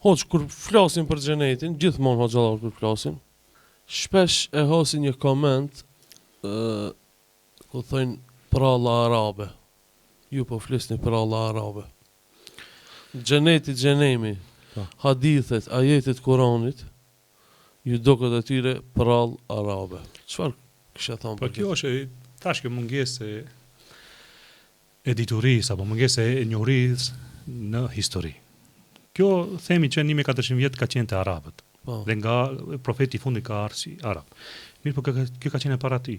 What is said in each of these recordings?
Hoq, kur flasin për xhenetin, gjithmonë hoxhallar kur flasin, shpesh e hasin një koment, ku thojnë pralla arabe. Ju po flisni pralla arabe. Xheneti, xhenemi, hadithet, ajetet Kuranit, ju doket atyre prall arabe. Çfarë kisha thënë Po për kjo është tash kjo mungesë e diturisë apo mungesë e njohurisë në histori. Kjo themi që 1400 vjet ka qenë te arabët. Po. Dhe nga profeti i fundit ka ardhur si arab. Mirë, po kjo ka qenë para ty.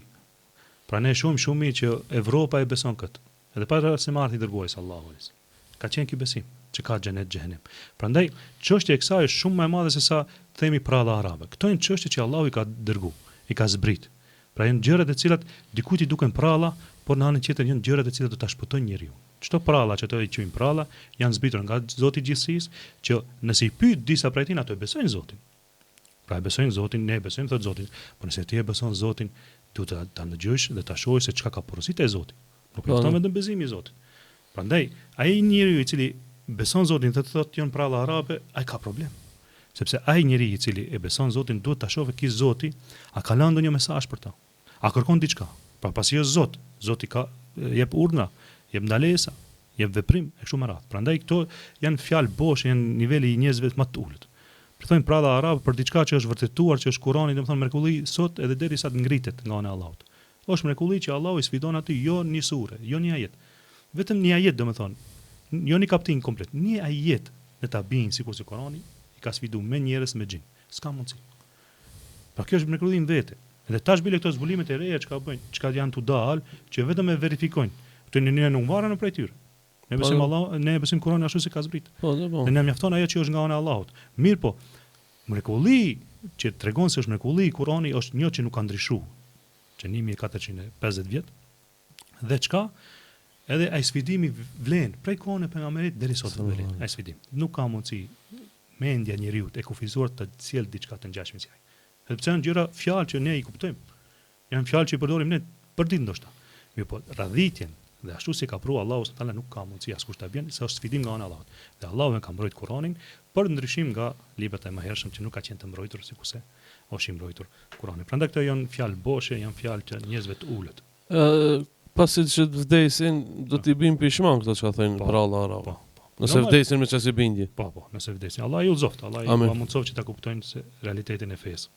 Pra ne shumë që Evropa e beson këtë. Edhe para se marrë i dërguari sallallahu alaihi wasallam. Ka qenë ky besim që ka xhenet xhenem. Prandaj çështja e kësaj është shumë më e madhe se sa themi pralla arabe. Këto janë çështje që Allahu i ka dërgu, i ka zbrit. Pra janë gjëra të cilat dikujt i duken pralla, por në anën tjetër janë gjëra të cilat do ta shpëtojnë njeriu. Çto pralla që ato i quajnë pralla, janë zbritur nga Zoti i gjithësisë, që nëse i pyet disa prej tyre ato e besojnë Zotin. Pra e besojnë Zotin, ne e besojmë thot Zotin, por nëse ti e beson Zotin, duhet ta ndëgjosh dhe ta shohësh se çka ka porositë e Zotit. Nuk mjafton vetëm besimi i Zotit. Prandaj, ai njeriu i cili beson Zotin dhe thotë janë pralla arabe, ai ka problem. Sepse ai njeriu i cili e beson Zotin duhet ta shohë ky Zoti a ka lënë ndonjë mesazh për ta. A kërkon diçka? Pra pasi është Zot, Zoti ka jep urdhra, jep ndalesa, jep veprim e kështu me radhë. Prandaj këto janë fjalë boshe, janë niveli i njerëzve më të ulët. Për thonë pralla arabe për diçka që është vërtetuar, që është Kurani, domethënë mrekulli sot edhe derisa të ngritet nga ana e Allahut. Është mrekulli që Allahu i sfidon aty jo një sure, jo një ajet. Vetëm një ajet domethënë, jo një kapitull komplet, një ajet në ta bin sikur se Kurani i ka sfiduar me njerëz me xhin. S'ka mundsi. Pra kjo është mrekullim vetë. Edhe tash bile këto zbulimet e reja çka bëjnë, çka janë tu dal, që vetëm e verifikojnë. Këto në nuk varet në prej tyre. Ne besim Allah, ne besim Kur'anin ashtu si ka zbrit. Po. Ne na mjafton ajo që është nga ana e Allahut. Mirë po, mrekulli që tregon se është mrekulli, Kur'ani është një që nuk ka ndryshuar. Që 1450 vjet. Dhe çka? Edhe ai sfidimi vlen prej kohën e pejgamberit deri sot vlen. Ai sfidim. Nuk ka mundësi mendja e njeriu e kufizuar të sjell diçka të ngjashme si ai. Sepse janë gjëra fjalë që ne i kuptojmë. Janë fjalë që i përdorim ne për ditë ndoshta. Mirë po, radhitjen dhe ashtu si ka pru Allahu subhanahu nuk ka mundësi askush ta bën, se është sfidim nga ana e Allahut. Dhe Allahu e ka mbrojtur Kur'anin për ndryshim nga librat e mëhershëm që nuk ka qenë të mbrojtur sikurse është i mbrojtur Kur'ani. Prandaj këto janë fjalë boshe, janë fjalë që njerëzve të ulët. Pasi që të vdesin, do t'i bëjmë pishman këto që thënë pralla arabe. Nëse vdesin me çasi bindje. Po, nëse vdesin. Allah ju udhëzoft, Allah ju mundësoft që ta kuptojnë se realitetin e fesë.